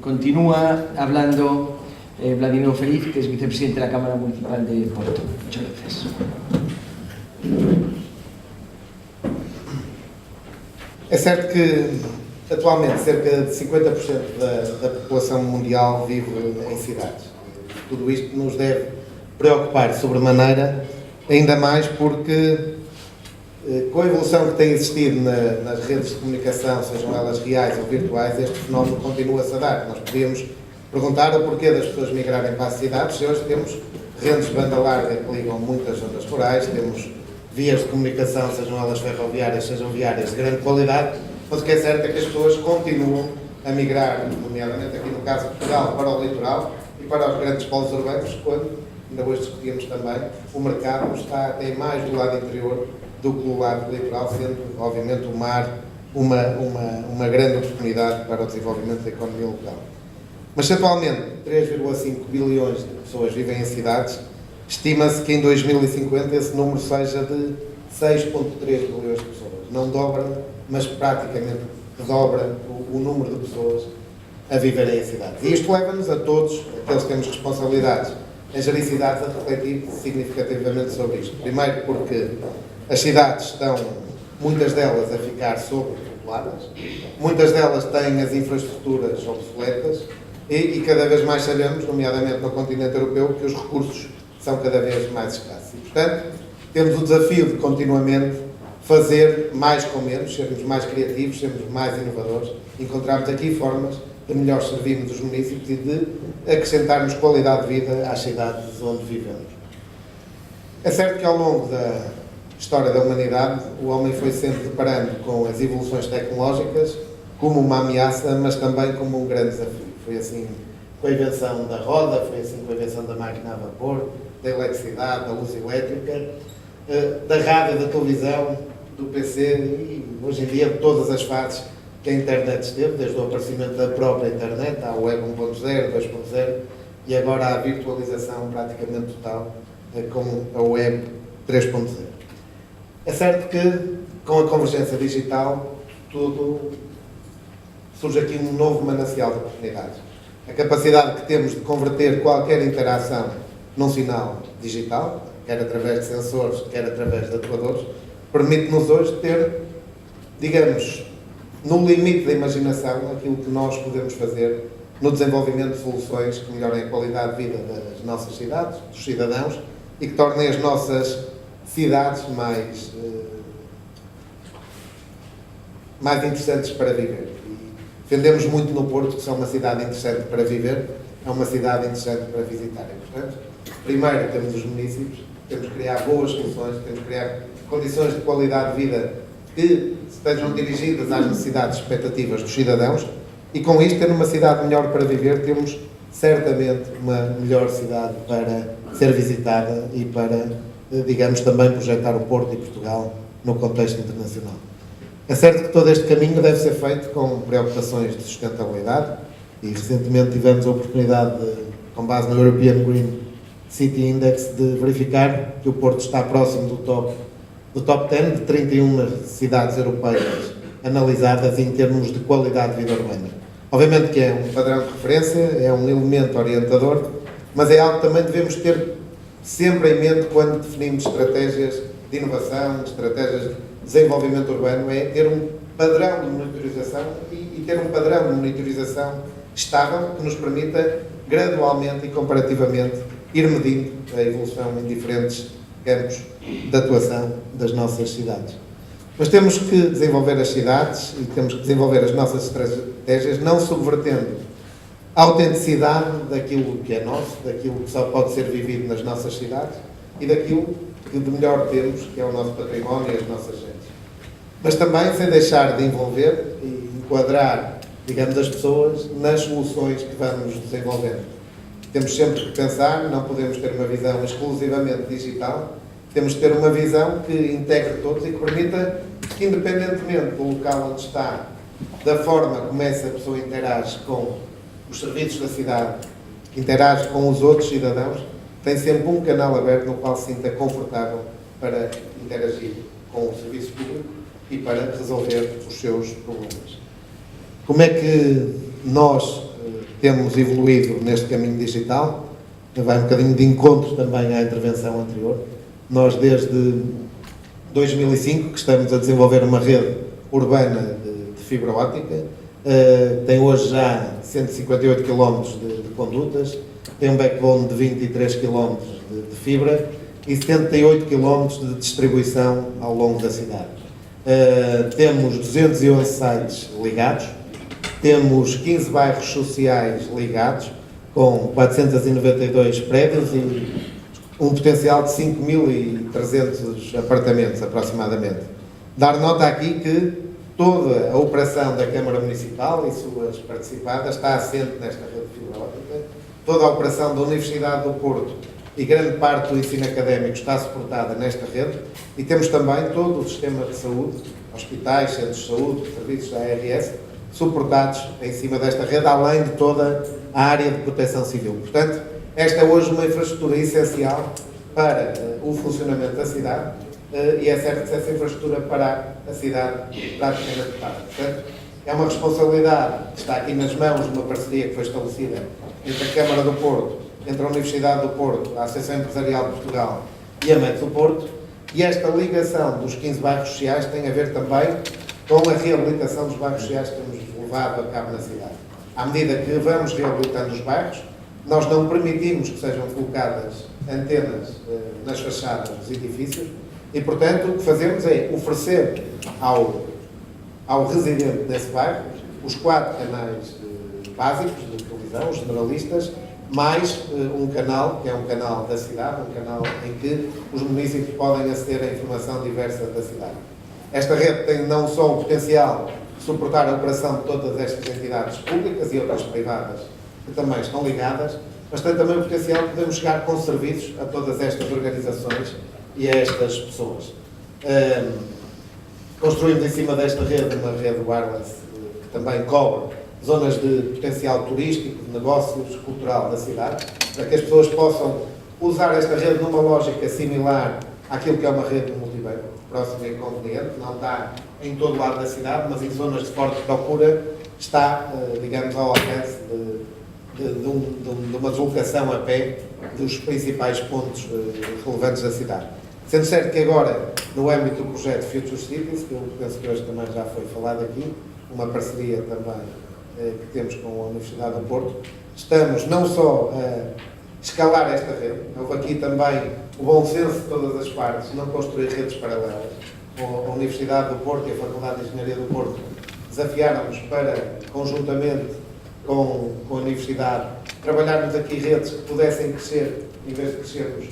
Continúa hablando Vladimiro Feliz, que es vicepresidente de la Cámara Municipal de Porto. Muchas gracias. É certo que, atualmente, cerca de 50% da população mundial vive em cidades. Tudo isto nos deve preocupar sobremaneira, ainda mais porque, com a evolução que tem existido nas redes de comunicação, sejam elas reais ou virtuais, este fenómeno continua-se a dar. Nós podíamos perguntar o porquê das pessoas migrarem para as cidades, se hoje temos redes de banda larga que ligam muitas zonas rurais, temos vias de comunicação, sejam elas ferroviárias, sejam viárias, de grande qualidade, mas o que é certo é que as pessoas continuam a migrar, nomeadamente aqui no caso de Portugal, para o litoral e para os grandes polos urbanos, quando, ainda hoje discutimos também, o mercado está até mais do lado interior do que do lado litoral, sendo, obviamente, o mar uma grande oportunidade para o desenvolvimento da economia local. Mas se atualmente 3,5 bilhões de pessoas vivem em cidades, estima-se que em 2050 esse número seja de 6,3 bilhões de pessoas. Não dobra, mas praticamente dobra o número de pessoas a viverem em cidades. E isto leva-nos a todos, aqueles que temos responsabilidades em gerir cidades, a refletir significativamente sobre isto. Primeiro porque as cidades estão, muitas delas, a ficar sobrepopuladas, muitas delas têm as infraestruturas obsoletas e cada vez mais sabemos, nomeadamente no continente europeu, que os recursos são cada vez mais escassos. E, portanto, temos o desafio de continuamente fazer mais com menos, sermos mais criativos, sermos mais inovadores, encontrarmos aqui formas de melhor servirmos os municípios e de acrescentarmos qualidade de vida às cidades onde vivemos. É certo que ao longo da história da humanidade, o homem foi sempre deparando com as evoluções tecnológicas como uma ameaça, mas também como um grande desafio. Foi assim com a invenção da roda, foi assim com a invenção da máquina a vapor, da eletricidade, da luz elétrica, da rádio, da televisão, do PC e, hoje em dia, de todas as fases que a internet esteve, desde o aparecimento da própria internet, à web 1.0, 2.0 e agora à virtualização praticamente total com a web 3.0. É certo que, com a convergência digital, surge aqui um novo manancial de oportunidades. A capacidade que temos de converter qualquer interação num sinal digital, quer através de sensores, quer através de atuadores, permite-nos hoje ter, digamos, no limite da imaginação, aquilo que nós podemos fazer no desenvolvimento de soluções que melhorem a qualidade de vida das nossas cidades, dos cidadãos, e que tornem as nossas cidades mais interessantes para viver. E defendemos muito no Porto que são uma cidade interessante para viver, é uma cidade interessante para visitar. E, portanto, primeiro temos os municípios, temos que criar boas soluções, temos que criar condições de qualidade de vida que estejam dirigidas às necessidades e expectativas dos cidadãos e, com isto, ter uma cidade melhor para viver, temos certamente uma melhor cidade para ser visitada e para, digamos, também projetar o Porto e Portugal no contexto internacional. É certo que todo este caminho deve ser feito com preocupações de sustentabilidade e recentemente tivemos a oportunidade, com base no European Green City Index, de verificar que o Porto está próximo do top 10 de 31 cidades europeias analisadas em termos de qualidade de vida urbana. Obviamente que é um padrão de referência, é um elemento orientador, mas é algo que também devemos ter sempre em mente quando definimos estratégias de inovação, estratégias de desenvolvimento urbano, é ter um padrão de monitorização e ter um padrão de monitorização estável que nos permita gradualmente e comparativamente ir medindo a evolução em diferentes campos de atuação das nossas cidades. Mas temos que desenvolver as cidades e temos que desenvolver as nossas estratégias não subvertendo a autenticidade daquilo que é nosso, daquilo que só pode ser vivido nas nossas cidades e daquilo que de melhor temos, que é o nosso património e as nossas gentes. Mas também sem deixar de envolver e enquadrar, digamos, as pessoas nas soluções que vamos desenvolvendo. Temos sempre que pensar, não podemos ter uma visão exclusivamente digital, temos que ter uma visão que integre todos e que permita que, independentemente do local onde está, da forma como essa pessoa interage com os serviços da cidade, interage com os outros cidadãos, tem sempre um canal aberto no qual se sinta confortável para interagir com o serviço público e para resolver os seus problemas. Como é que nós temos evoluído neste caminho digital, vai um bocadinho de encontro também à intervenção anterior. Nós, desde 2005, que estamos a desenvolver uma rede urbana de fibra óptica, tem hoje já 158 km de condutas, tem um backbone de 23 km de fibra e 78 km de distribuição ao longo da cidade. Temos 211 sites ligados, temos 15 bairros sociais ligados, com 492 prédios e um potencial de 5.300 apartamentos, aproximadamente. Dar nota aqui que toda a operação da Câmara Municipal e suas participadas está assente nesta rede de fibra óptica, toda a operação da Universidade do Porto e grande parte do ensino académico está suportada nesta rede e temos também todo o sistema de saúde, hospitais, centros de saúde, serviços da ARS, suportados em cima desta rede, além de toda a área de proteção civil. Portanto, esta é hoje uma infraestrutura essencial para o funcionamento da cidade e é certo que essa infraestrutura para a cidade praticamente para. Portanto, é uma responsabilidade que está aqui nas mãos de uma parceria que foi estabelecida entre a Câmara do Porto, entre a Universidade do Porto, a Associação Empresarial de Portugal e a MEC do Porto, e esta ligação dos 15 bairros sociais tem a ver também com a reabilitação dos bairros sociais que temos levado a cabo na cidade. À medida que vamos reabilitando os bairros, nós não permitimos que sejam colocadas antenas nas fachadas dos edifícios e, portanto, o que fazemos é oferecer ao residente desse bairro os 4 canais básicos de televisão, os generalistas, mais um canal, que é um canal da cidade, um canal em que os municípios podem aceder à informação diversa da cidade. Esta rede tem não só o potencial de suportar a operação de todas estas entidades públicas e outras privadas que também estão ligadas, mas tem também o potencial de podermos chegar com serviços a todas estas organizações e a estas pessoas. Construímos em cima desta rede uma rede wireless que também cobre zonas de potencial turístico, de negócios, cultural da cidade, para que as pessoas possam usar esta rede numa lógica similar àquilo que é uma rede multibanco, próxima e conveniente, não está em todo o lado da cidade, mas em zonas de forte procura está, digamos, ao alcance de uma deslocação a pé dos principais pontos relevantes da cidade. Sendo certo que agora, no âmbito do projeto Future Cities, que eu penso que hoje também já foi falado aqui, uma parceria também que temos com a Universidade do Porto, estamos não só a escalar esta rede, houve aqui também o bom senso de todas as partes, não construir redes paralelas. A Universidade do Porto e a Faculdade de Engenharia do Porto desafiaram-nos para, conjuntamente com a Universidade, trabalharmos aqui redes que pudessem crescer, em vez de crescermos,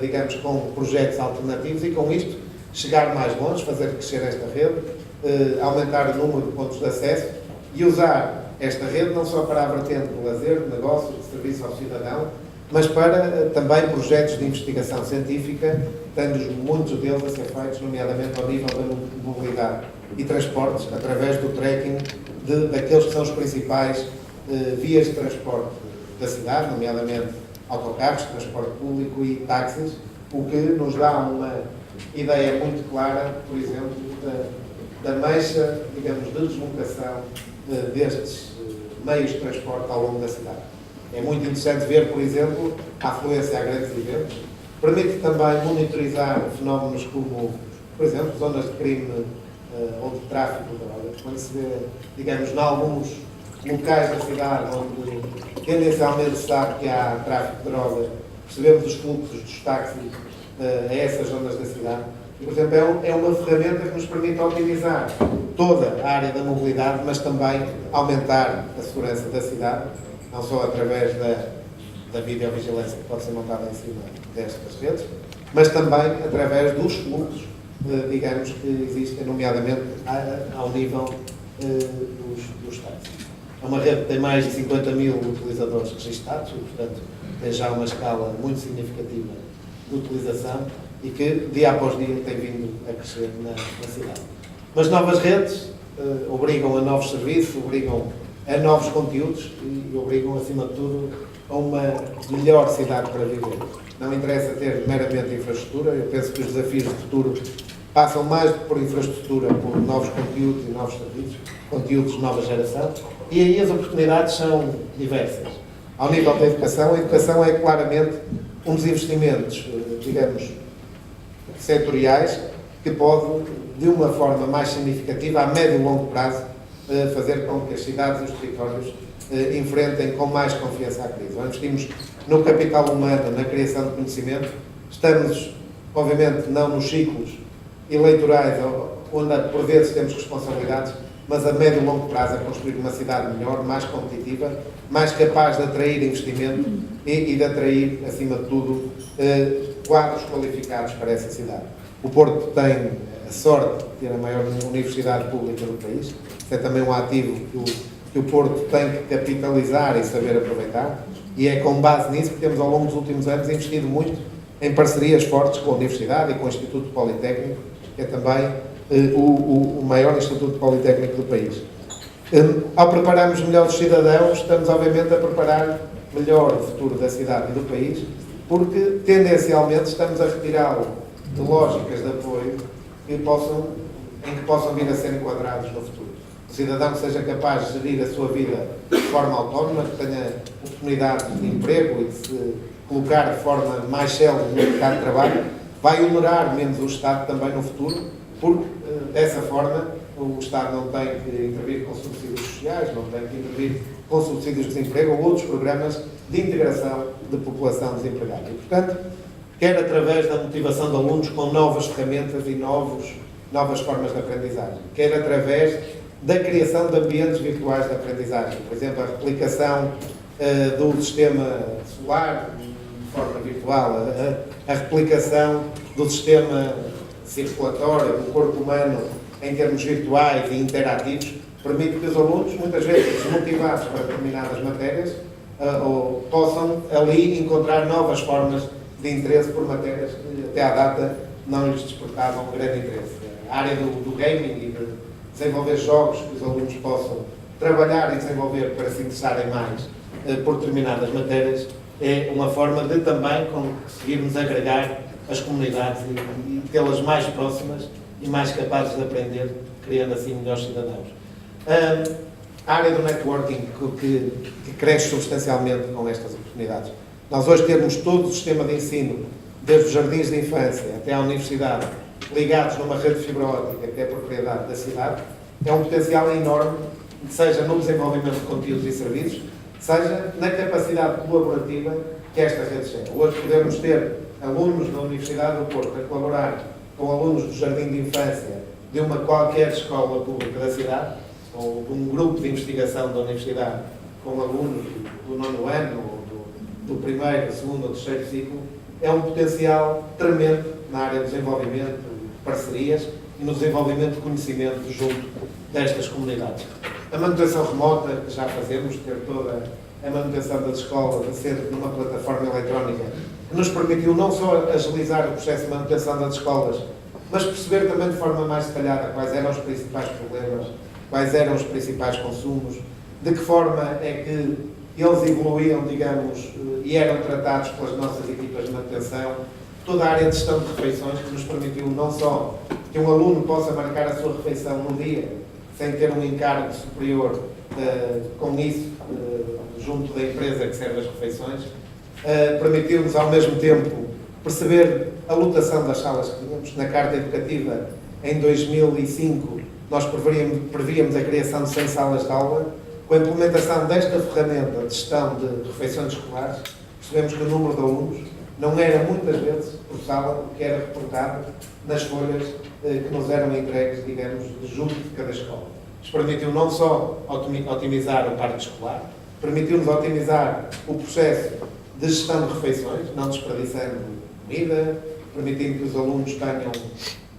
digamos, com projetos alternativos e com isto chegar mais longe, fazer crescer esta rede, aumentar o número de pontos de acesso e usar esta rede não só para a vertente do lazer, de negócio, de serviço ao cidadão, mas para também projetos de investigação científica, tendo muitos deles a ser feitos, nomeadamente ao nível da mobilidade e transportes, através do tracking daqueles que são os principais vias de transporte da cidade, nomeadamente autocarros, transporte público e táxis, o que nos dá uma ideia muito clara, por exemplo, da mancha, digamos, de deslocação destes meios de transporte ao longo da cidade. É muito interessante ver, por exemplo, a afluência a grandes eventos. Permite também monitorizar fenómenos como, por exemplo, zonas de crime ou de tráfico de drogas. Quando se vê, digamos, em alguns locais da cidade onde tendencialmente se sabe que há tráfico de droga, percebemos os fluxos dos táxis a essas zonas da cidade. E, por exemplo, é uma ferramenta que nos permite otimizar toda a área da mobilidade, mas também aumentar a segurança da cidade, não só através da videovigilância que pode ser montada em cima destas redes, mas também através dos fluxos, digamos, que existem, nomeadamente ao nível dos táxis. É uma rede que tem mais de 50 mil utilizadores registados e, portanto, tem já uma escala muito significativa de utilização e que, dia após dia, tem vindo a crescer na cidade. Mas novas redes obrigam a novos serviços, obrigam a novos conteúdos e obrigam, acima de tudo, a uma melhor cidade para viver. Não interessa ter meramente infraestrutura, eu penso que os desafios de futuro passam mais por infraestrutura, por novos conteúdos e novos serviços, conteúdos de nova geração, e aí as oportunidades são diversas. Ao nível da educação, a educação é claramente um dos investimentos, digamos, setoriais, que pode, de uma forma mais significativa, a médio e longo prazo, fazer com que as cidades e os territórios enfrentem com mais confiança a crise. Nós investimos no capital humano, na criação de conhecimento, estamos, obviamente, não nos ciclos eleitorais, onde por vezes temos responsabilidades, mas a médio e longo prazo a construir uma cidade melhor, mais competitiva, mais capaz de atrair investimento e de atrair, acima de tudo, quadros qualificados para essa cidade. O Porto tem a sorte de ter a maior universidade pública do país. Isso é também um ativo que o Porto tem que capitalizar e saber aproveitar. E é com base nisso que temos, ao longo dos últimos anos, investido muito em parcerias fortes com a Universidade e com o Instituto Politécnico, que é também o maior Instituto Politécnico do país. Ao prepararmos melhor os cidadãos, estamos, obviamente, a preparar melhor o futuro da cidade e do país, porque, tendencialmente, estamos a retirá-lo de lógicas de apoio em que possam vir a ser enquadrados no futuro. O cidadão que seja capaz de gerir a sua vida de forma autónoma, que tenha oportunidades de emprego e de se colocar de forma mais célere no mercado de trabalho, vai onerar menos o Estado também no futuro, porque, dessa forma, o Estado não tem que intervir com subsídios sociais, não tem que intervir com subsídios de desemprego ou outros programas de integração de população desempregada. E, portanto, quer através da motivação de alunos com novas ferramentas e novas formas de aprendizagem, quer através da criação de ambientes virtuais de aprendizagem, por exemplo, a replicação do sistema solar de forma virtual, a replicação do sistema circulatório do corpo humano em termos virtuais e interativos, permite que os alunos, muitas vezes desmotivados para determinadas matérias, possam ali encontrar novas formas de interesse por matérias que até à data não lhes despertavam grande interesse. A área do gaming e de desenvolver jogos que os alunos possam trabalhar e desenvolver para se interessarem mais por determinadas matérias é uma forma de também conseguirmos agregar as comunidades e tê-las mais próximas e mais capazes de aprender, criando assim melhores cidadãos. A área do networking que cresce substancialmente com estas oportunidades. Nós hoje temos todo o sistema de ensino, desde os jardins de infância até à universidade, ligados numa rede de fibra óptica que é propriedade da cidade, é um potencial enorme, seja no desenvolvimento de conteúdos e serviços, seja na capacidade colaborativa que esta rede gera. Hoje podemos ter alunos da Universidade do Porto a colaborar com alunos do jardim de infância de uma qualquer escola pública da cidade, ou de um grupo de investigação da Universidade com alunos do 9º ano, ou do primeiro, segundo ou terceiro ciclo, é um potencial tremendo na área do desenvolvimento de parcerias e no desenvolvimento de conhecimento junto destas comunidades. A manutenção remota, que já fazemos, ter toda a manutenção das escolas a ser numa plataforma eletrónica, que nos permitiu não só agilizar o processo de manutenção das escolas, mas perceber também de forma mais detalhada quais eram os principais problemas, quais eram os principais consumos, de que forma é que eles evoluíam, digamos, e eram tratados pelas nossas equipas de manutenção. Toda a área de gestão de refeições que nos permitiu não só que um aluno possa marcar a sua refeição no dia, sem ter um encargo superior com isso, junto da empresa que serve as refeições, permitiu-nos ao mesmo tempo perceber a lotação das salas que tínhamos. Na Carta Educativa, em 2005, nós prevíamos a criação de 100 salas de aula. Com a implementação desta ferramenta de gestão de refeições escolares, percebemos que o número de alunos não era muitas vezes por sala o que era reportado nas folhas que nos eram entregues, digamos, junto de cada escola. Isto permitiu não só otimizar o parque escolar, permitiu-nos otimizar o processo de gestão de refeições, não desperdiçando comida, permitindo que os alunos tenham,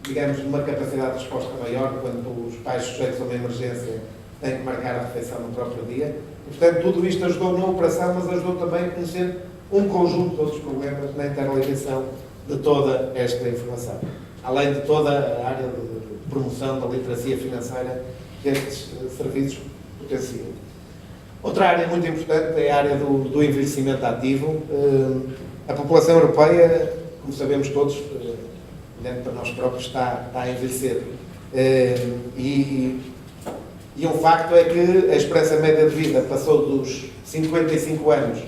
digamos, uma capacidade de resposta maior quando os pais sujeitos a uma emergência têm que marcar a refeição no próprio dia. E, portanto, tudo isto ajudou na operação, mas ajudou também a conhecer um conjunto de outros problemas na interligação de toda esta informação. Além de toda a área de promoção da literacia financeira que estes serviços potenciam. Outra área muito importante é a área do envelhecimento ativo. A população europeia, como sabemos todos, olhando para nós próprios, está a envelhecer. E um facto é que a esperança média de vida passou dos 55 anos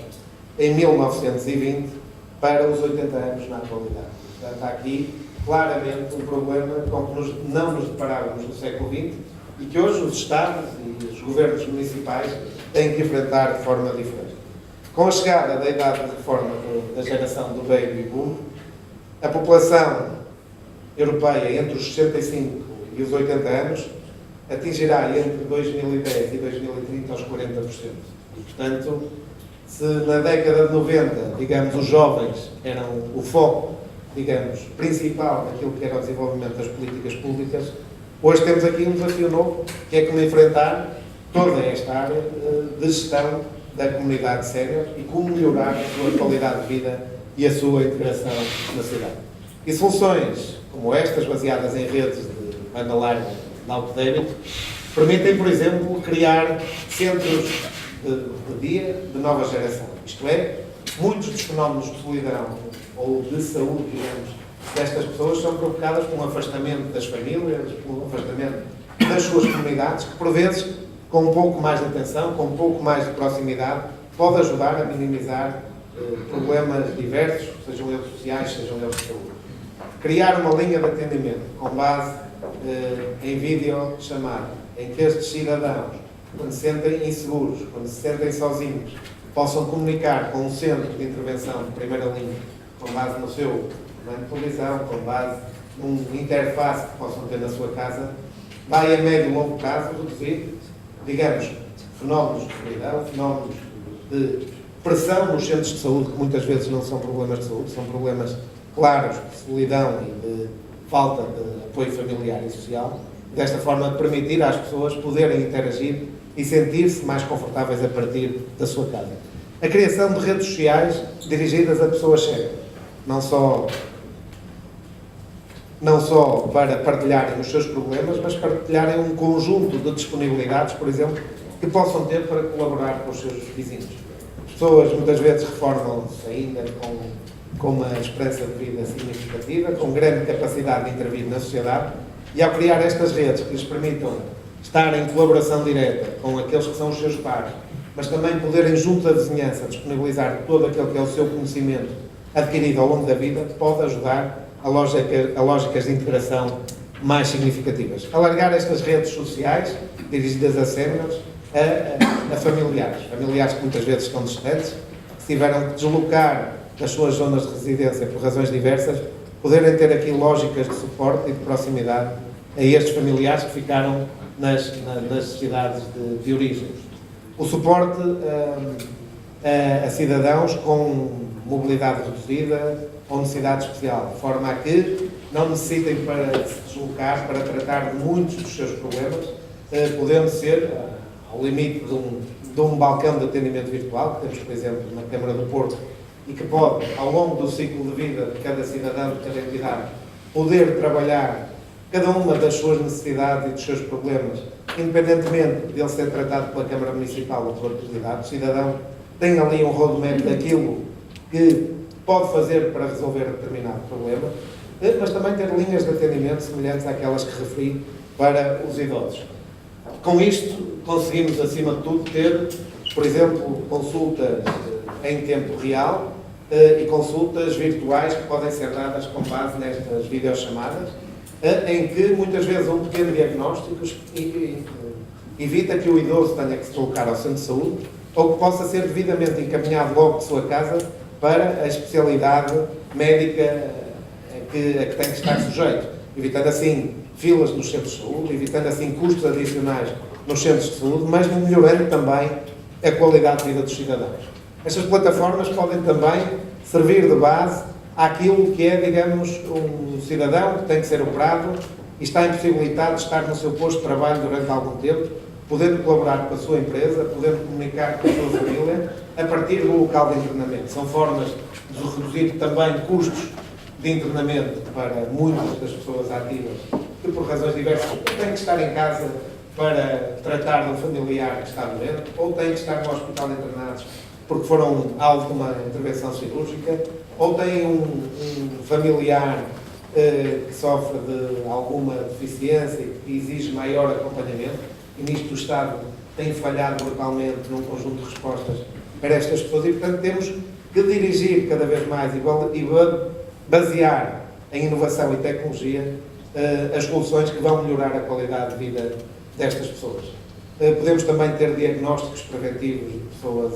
em 1920 para os 80 anos na atualidade. Portanto, há aqui claramente um problema com que não nos deparávamos no século XX e que hoje os Estados e os governos municipais têm que enfrentar de forma diferente. Com a chegada da idade de reforma da geração do Baby Boom, a população europeia entre os 65 e os 80 anos atingirá entre 2010 e 2030 os 40%. E, portanto, se na década de 90, digamos, os jovens eram o foco, digamos, principal daquilo que era o desenvolvimento das políticas públicas, hoje temos aqui um desafio novo, que é como enfrentar toda esta área de gestão da comunidade sénior e como melhorar a sua qualidade de vida e a sua integração na cidade. E soluções como estas, baseadas em redes de banda larga de alto débito, permitem, por exemplo, criar centros de dia de nova geração. Isto é, muitos dos fenómenos de solidão ou de saúde, digamos, destas pessoas são provocadas por um afastamento das famílias, por um afastamento das suas comunidades, que por vezes, com um pouco mais de atenção, com um pouco mais de proximidade, pode ajudar a minimizar problemas diversos, sejam eles sociais, sejam eles de saúde. Criar uma linha de atendimento com base em videochamada, em que estes cidadãos, quando se sentem inseguros, quando se sentem sozinhos, possam comunicar com um centro de intervenção de primeira linha, com base no seu comando de televisão, com base numa interface que possam ter na sua casa, vai a médio e longo prazo reduzir, digamos, fenómenos de solidão, fenómenos de pressão nos centros de saúde, que muitas vezes não são problemas de saúde, são problemas claros de solidão e de falta de apoio familiar e social, desta forma permitir às pessoas poderem interagir e sentir-se mais confortáveis a partir da sua casa. A criação de redes sociais dirigidas a pessoas cegas, não só para partilharem os seus problemas, mas partilharem um conjunto de disponibilidades, por exemplo, que possam ter para colaborar com os seus vizinhos. As pessoas muitas vezes reformam-se ainda com uma esperança de vida significativa, com grande capacidade de intervir na sociedade, e ao criar estas redes que lhes permitam estar em colaboração direta com aqueles que são os seus pares, mas também poderem, junto da vizinhança, disponibilizar todo aquele que é o seu conhecimento adquirido ao longo da vida, pode ajudar a lógicas de integração mais significativas. Alargar estas redes sociais, dirigidas a séniores, a familiares que muitas vezes estão distantes, que tiveram que deslocar das suas zonas de residência por razões diversas, poderem ter aqui lógicas de suporte e de proximidade a estes familiares que ficaram nas cidades de origem. O suporte a cidadãos com mobilidade reduzida ou necessidade especial, de forma a que não necessitem para se deslocar, para tratar de muitos dos seus problemas, podendo ser, ao limite de um balcão de atendimento virtual, que temos, por exemplo, na Câmara do Porto, e que pode, ao longo do ciclo de vida de cada cidadão, de cada entidade, poder trabalhar cada uma das suas necessidades e dos seus problemas, independentemente de ele ser tratado pela Câmara Municipal ou por outra entidade. O cidadão tem ali um roadmap daquilo que pode fazer para resolver determinado problema, mas também ter linhas de atendimento semelhantes àquelas que referi para os idosos. Com isto, conseguimos, acima de tudo, ter, por exemplo, consultas em tempo real e consultas virtuais que podem ser dadas com base nestas videochamadas, em que muitas vezes um pequeno diagnóstico evita que o idoso tenha que se deslocar ao centro de saúde ou que possa ser devidamente encaminhado logo de sua casa para a especialidade médica a que tem que estar sujeito, evitando assim filas nos centros de saúde, evitando assim custos adicionais nos centros de saúde, mas melhorando também a qualidade de vida dos cidadãos. Estas plataformas podem também servir de base àquilo que é, digamos, um cidadão que tem que ser operado e está impossibilitado de estar no seu posto de trabalho durante algum tempo, podendo colaborar com a sua empresa, podendo comunicar com a sua família, a partir do local de internamento. São formas de reduzir também custos de internamento para muitas das pessoas ativas que, por razões diversas, têm que estar em casa para tratar de um familiar que está doente, ou têm que estar no hospital internados porque foram alvo de uma intervenção cirúrgica, ou têm um familiar que sofre de alguma deficiência e que exige maior acompanhamento, e nisto o Estado tem falhado brutalmente num conjunto de respostas para estas pessoas, e portanto temos que dirigir cada vez mais e basear em inovação e tecnologia as soluções que vão melhorar a qualidade de vida destas pessoas. Podemos também ter diagnósticos preventivos de pessoas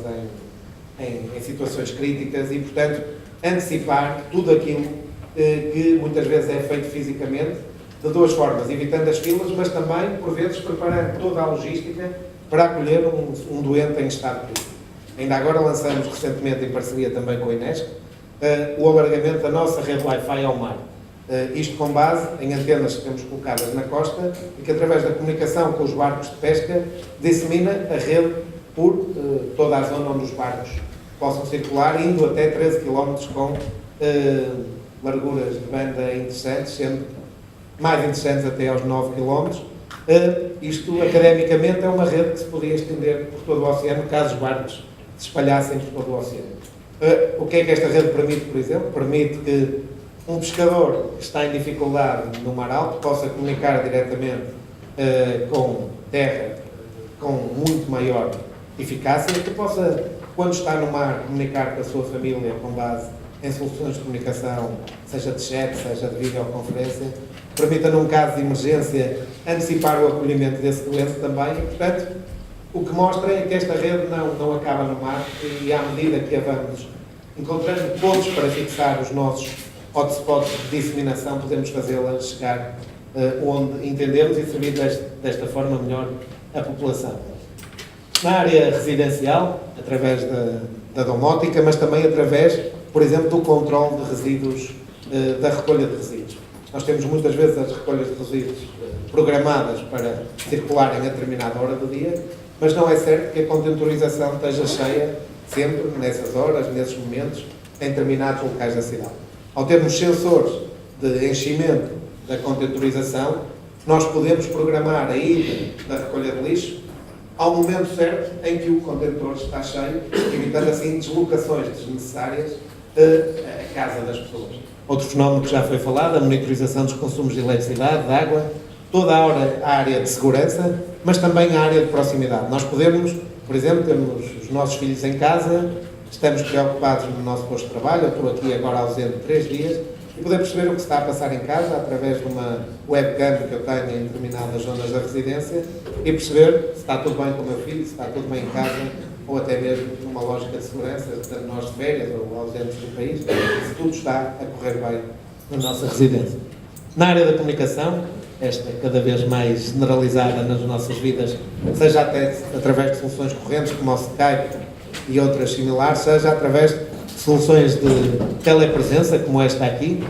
em situações críticas e, portanto, antecipar tudo aquilo que muitas vezes é feito fisicamente, de duas formas, evitando as filas, mas também, por vezes, preparando toda a logística para acolher um doente em estado crítico. Ainda agora lançamos recentemente, em parceria também com a Inesc, o alargamento da nossa rede Wi-Fi ao mar. Isto com base em antenas que temos colocadas na costa e que, através da comunicação com os barcos de pesca, dissemina a rede por toda a zona onde os barcos possam circular, indo até 13 km com larguras de banda interessantes, sendo mais interessantes até aos 9 km. Isto, academicamente, é uma rede que se podia estender por todo o oceano, caso os barcos se espalhassem por todo o oceano. O que é que esta rede permite, por exemplo? Permite que um pescador que está em dificuldade no mar alto possa comunicar diretamente com terra com muito maior eficácia, que possa, quando está no mar, comunicar com a sua família com base em soluções de comunicação, seja de chat, seja de videoconferência, permita, num caso de emergência, antecipar o acolhimento desse doente também, e, portanto, o que mostra é que esta rede não acaba no mar, e à medida que a vamos encontrando pontos para fixar os nossos hotspots de disseminação, podemos fazê-la chegar onde entendemos e servir desta forma melhor a população. Na área residencial, através da domótica, mas também através, por exemplo, do controle de resíduos, da recolha de resíduos. Nós temos muitas vezes as recolhas de resíduos programadas para circularem a determinada hora do dia, mas não é certo que a contentorização esteja cheia sempre, nessas horas, nesses momentos, em determinados locais da cidade. Ao termos sensores de enchimento da contentorização, nós podemos programar a ida da recolha de lixo ao momento certo em que o contentor está cheio, evitando assim deslocações desnecessárias à casa das pessoas. Outro fenómeno que já foi falado, a monitorização dos consumos de eletricidade, de água, toda a hora a área de segurança, mas também a área de proximidade. Nós podemos, por exemplo, temos os nossos filhos em casa, estamos preocupados no nosso posto de trabalho, eu estou aqui agora ausente 3 dias, e poder perceber o que se está a passar em casa através de uma webcam que eu tenho em determinadas zonas da residência e perceber se está tudo bem com o meu filho, se está tudo bem em casa, ou até mesmo numa lógica de segurança, estando nós de férias ou ausentes do país, se tudo está a correr bem na nossa residência. Na área da comunicação, esta cada vez mais generalizada nas nossas vidas, seja até através de soluções correntes como o Skype e outras similares, seja através de soluções de telepresença, como esta aqui,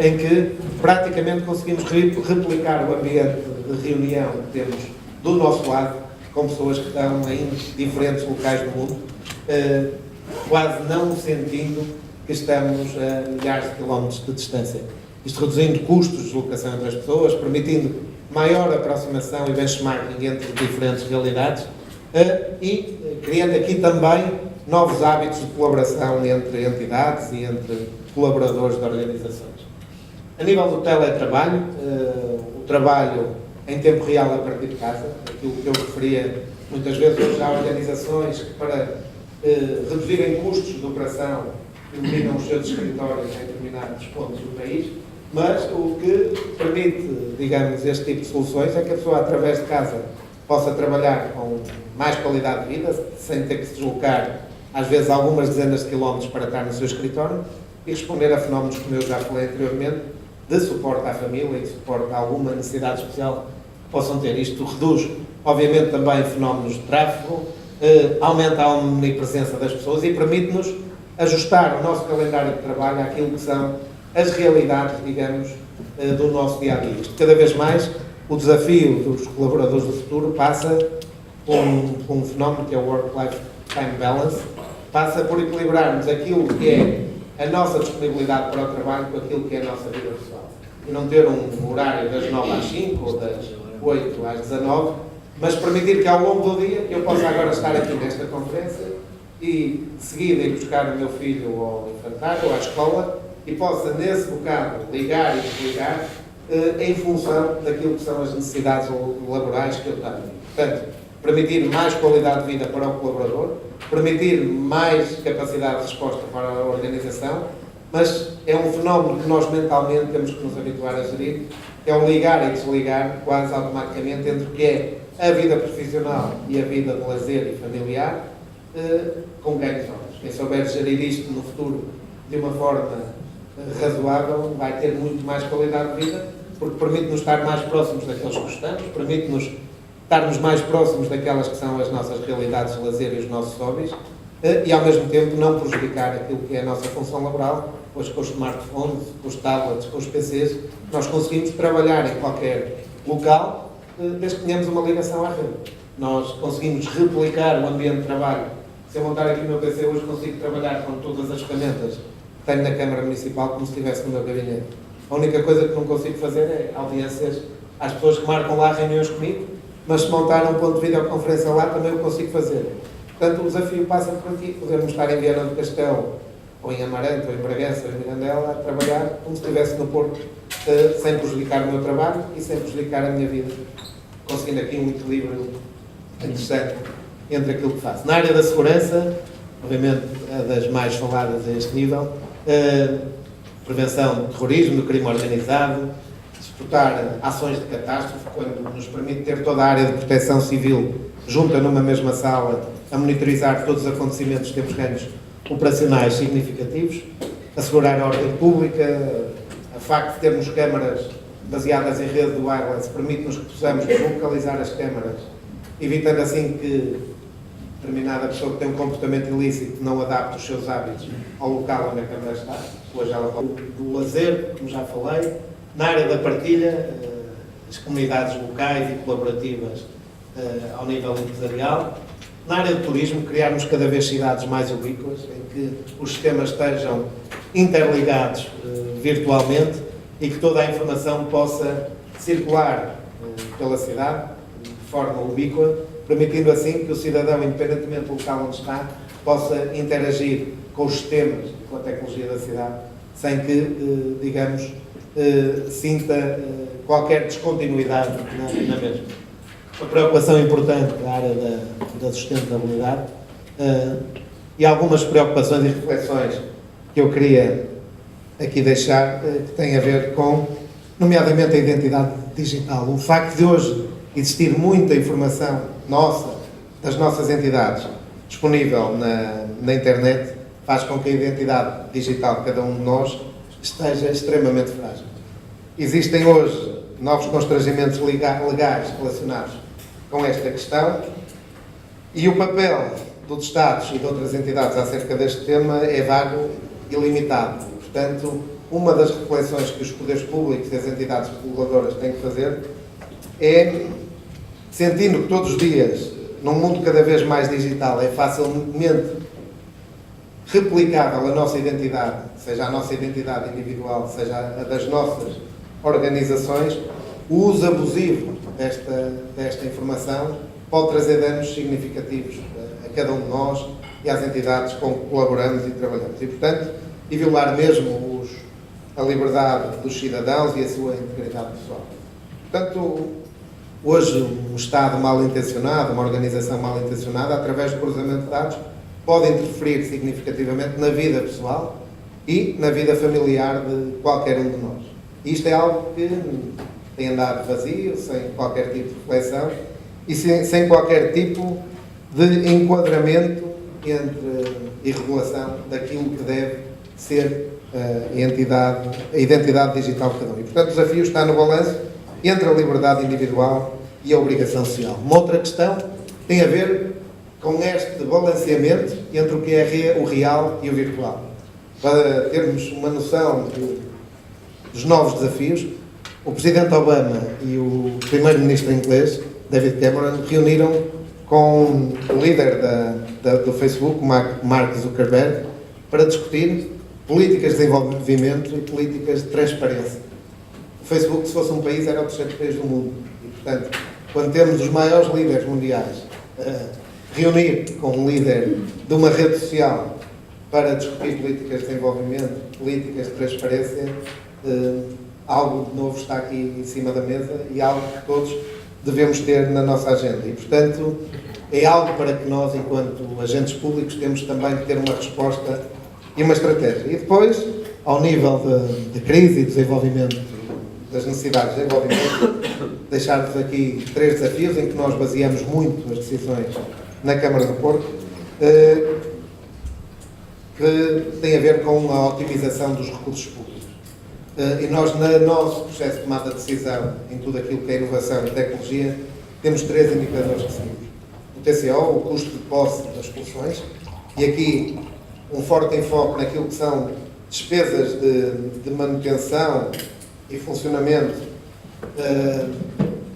em que praticamente conseguimos replicar o ambiente de reunião que temos do nosso lado, com pessoas que estão em diferentes locais do mundo, quase não sentindo que estamos a milhares de quilómetros de distância. Isto reduzindo custos de deslocação entre as pessoas, permitindo maior aproximação e benchmarking entre diferentes realidades e criando aqui também novos hábitos de colaboração entre entidades e entre colaboradores de organizações. A nível do teletrabalho, o trabalho em tempo real a partir de casa, aquilo que eu referia muitas vezes, hoje há organizações que, para reduzirem custos de operação, eliminam os seus escritórios em determinados pontos do país, mas o que permite, digamos, este tipo de soluções é que a pessoa, através de casa, possa trabalhar com mais qualidade de vida, sem ter que se deslocar, às vezes, algumas dezenas de quilómetros para estar no seu escritório e responder a fenómenos, como eu já falei anteriormente, de suporte à família e de suporte a alguma necessidade especial que possam ter. Isto reduz, obviamente, também fenómenos de tráfego, aumenta a omnipresença das pessoas e permite-nos ajustar o nosso calendário de trabalho àquilo que são as realidades, digamos, do nosso dia-a-dia. Cada vez mais, o desafio dos colaboradores do futuro passa por um fenómeno que é o Work-Life Time Balance, passa por equilibrarmos aquilo que é a nossa disponibilidade para o trabalho com aquilo que é a nossa vida pessoal. E não ter um horário das 9 às 5 ou das 8 às 19, mas permitir que ao longo do dia eu possa agora estar aqui nesta conferência e de seguida ir buscar o meu filho ao infantário ou à escola e possa, nesse bocado, ligar e desligar em função daquilo que são as necessidades laborais que eu tenho. Portanto, permitir mais qualidade de vida para o colaborador, permitir mais capacidade de resposta para a organização, mas é um fenómeno que nós mentalmente temos que nos habituar a gerir, que é o ligar e desligar quase automaticamente entre o que é a vida profissional e a vida de lazer e familiar, com ganhos novos. Quem souber gerir isto no futuro de uma forma razoável vai ter muito mais qualidade de vida, porque permite-nos estar mais próximos daqueles que gostamos, permite-nos estarmos mais próximos daquelas que são as nossas realidades de lazer e os nossos hobbies, e ao mesmo tempo não prejudicar aquilo que é a nossa função laboral. Hoje com os smartphones, com os tablets, com os PCs, nós conseguimos trabalhar em qualquer local, desde que tenhamos uma ligação à rede. Nós conseguimos replicar o ambiente de trabalho. Se eu montar aqui o meu PC hoje, consigo trabalhar com todas as ferramentas que tenho na Câmara Municipal como se estivesse no meu gabinete. A única coisa que não consigo fazer é audiências às pessoas que marcam lá reuniões comigo, mas se montar um ponto de videoconferência lá, também o consigo fazer. Portanto, o desafio passa por aqui. Podemos estar em Viana do Castelo, ou em Amarante, ou em Bragança, ou em Mirandela, a trabalhar como se estivesse no Porto, sem prejudicar o meu trabalho e sem prejudicar a minha vida. Conseguindo aqui um equilíbrio interessante entre aquilo que faço. Na área da segurança, obviamente, é das mais faladas a este nível, prevenção do terrorismo, do crime organizado, disputar ações de catástrofe, quando nos permite ter toda a área de proteção civil junta numa mesma sala, a monitorizar todos os acontecimentos, temos ganhos operacionais significativos, assegurar a ordem pública, a facto de termos câmaras baseadas em rede do wireless permite-nos que possamos localizar as câmaras, evitando assim que determinada pessoa que tem um comportamento ilícito não adapte os seus hábitos ao local onde a câmara está. Hoje ela fala do lazer, como já falei, na área da partilha, as comunidades locais e colaborativas ao nível empresarial. Na área do turismo, criarmos cada vez cidades mais ubíquas, em que os sistemas estejam interligados virtualmente e que toda a informação possa circular pela cidade de forma ubíqua, permitindo assim que o cidadão, independentemente do local onde está, possa interagir com os sistemas, com a tecnologia da cidade, sem que, digamos, sinta qualquer descontinuidade na mesma. Uma preocupação importante na área da sustentabilidade e algumas preocupações e reflexões que eu queria aqui deixar, que têm a ver com, nomeadamente, a identidade digital. O facto de hoje existir muita informação nossa, das nossas entidades, disponível na internet, faz com que a identidade digital de cada um de nós esteja extremamente frágil. Existem hoje novos constrangimentos legais relacionados com esta questão e o papel dos Estados e de outras entidades acerca deste tema é vago e limitado. Portanto, uma das reflexões que os poderes públicos e as entidades reguladoras têm que fazer é, sentindo que todos os dias, num mundo cada vez mais digital, é facilmente replicável a nossa identidade, seja a nossa identidade individual, seja a das nossas organizações, o uso abusivo desta informação pode trazer danos significativos a cada um de nós e às entidades com que colaboramos e trabalhamos. E, portanto, e violar mesmo a liberdade dos cidadãos e a sua integridade pessoal. Portanto, hoje um Estado mal intencionado, uma organização mal intencionada, através do cruzamento de dados, pode interferir significativamente na vida pessoal e na vida familiar de qualquer um de nós. E isto é algo que tem andado vazio, sem qualquer tipo de reflexão e sem qualquer tipo de enquadramento e regulação daquilo que deve ser a identidade digital de cada um. E, portanto, o desafio está no balanço entre a liberdade individual e a obrigação social. Uma outra questão tem a ver com este balanceamento entre o que é o real e o virtual. Para termos uma noção dos novos desafios, o Presidente Obama e o Primeiro-Ministro inglês, David Cameron, reuniram com o líder do Facebook, Mark Zuckerberg, para discutir políticas de desenvolvimento e políticas de transparência. O Facebook, se fosse um país, era o terceiro país do mundo. E, portanto, quando temos os maiores líderes mundiais reunir com um líder de uma rede social para discutir políticas de desenvolvimento, políticas de transparência, algo de novo está aqui em cima da mesa e algo que todos devemos ter na nossa agenda. E, portanto, é algo para que nós, enquanto agentes públicos, temos também de ter uma resposta e uma estratégia. E depois, ao nível de crise e desenvolvimento, das necessidades de desenvolvimento, deixar-vos aqui 3 desafios em que nós baseamos muito as decisões na Câmara do Porto, que tem a ver com a otimização dos recursos públicos. E nós, no nosso processo de tomada de decisão, em tudo aquilo que é inovação e tecnologia, temos 3 indicadores que seguimos. O TCO, o custo de posse das soluções, e aqui um forte enfoque naquilo que são despesas de manutenção e funcionamento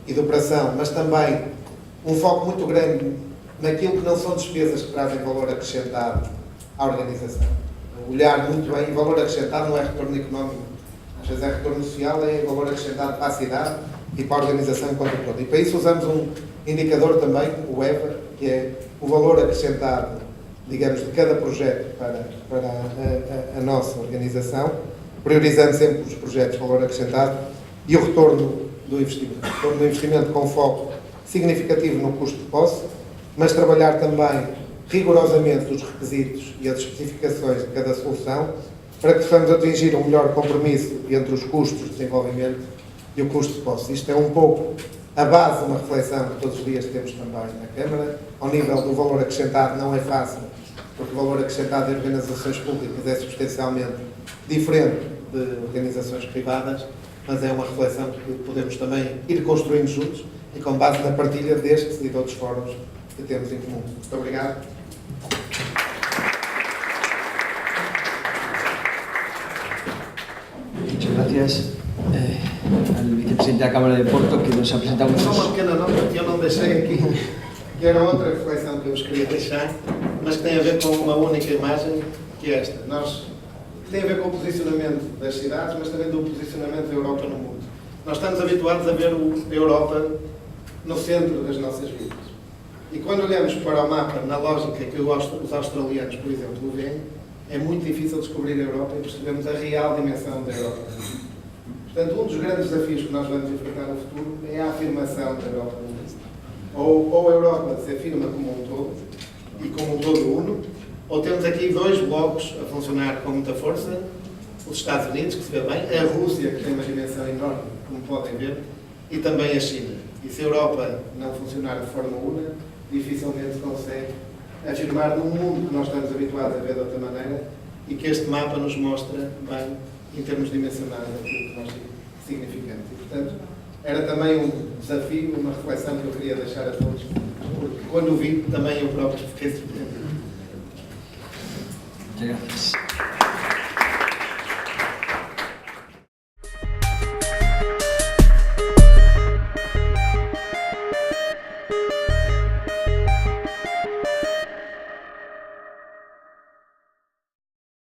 e de operação, mas também um foco muito grande naquilo que não são despesas que trazem valor acrescentado à organização. Olhar muito bem, valor acrescentado não é retorno económico, às vezes é retorno social, é valor acrescentado para a cidade e para a organização enquanto todo. E para isso usamos um indicador também, o EVA, que é o valor acrescentado, digamos, de cada projeto para a nossa organização, priorizando sempre os projetos de valor acrescentado e o retorno do investimento. O retorno do investimento com foco significativo no custo de posse, mas trabalhar também rigorosamente os requisitos e as especificações de cada solução para que possamos atingir um melhor compromisso entre os custos de desenvolvimento e o custo de posse. Isto é um pouco a base de uma reflexão que todos os dias temos também na Câmara. Ao nível do valor acrescentado não é fácil, porque o valor acrescentado de organizações públicas é substancialmente diferente de organizações privadas, mas é uma reflexão que podemos também ir construindo juntos e com base na partilha destes e de outros fóruns que temos em comum. Muito obrigado. Muchas gracias al vicepresidente de la Cámara de Porto, que nos ha presentado Só muchos... uma pequena nota que eu não deixei aqui, que era outra reflexão que eu vos queria deixar, mas que tem a ver com uma única imagem, que é esta. Tem a ver com o posicionamento das cidades, mas também do posicionamento da Europa no mundo. Nós estamos habituados a ver a Europa no centro das nossas vidas. E quando olhamos para o mapa, na lógica que os australianos, por exemplo, o veem, é muito difícil descobrir a Europa e percebemos a real dimensão da Europa. Portanto, um dos grandes desafios que nós vamos enfrentar no futuro é a afirmação da Europa no mundo. Ou a Europa se afirma como um todo, e como um todo uno, ou temos aqui 2 blocos a funcionar com muita força, os Estados Unidos, que se vê bem, a Rússia, que tem uma dimensão enorme, como podem ver, e também a China. E se a Europa não funcionar de forma una, dificilmente consegue afirmar num mundo que nós estamos habituados a ver de outra maneira e que este mapa nos mostra bem, em termos dimensionais, aquilo que nós significamos. E, portanto, era também um desafio, uma reflexão que eu queria deixar a todos, porque quando o vi, também eu próprio fiquei surpreendido. Muchas gracias.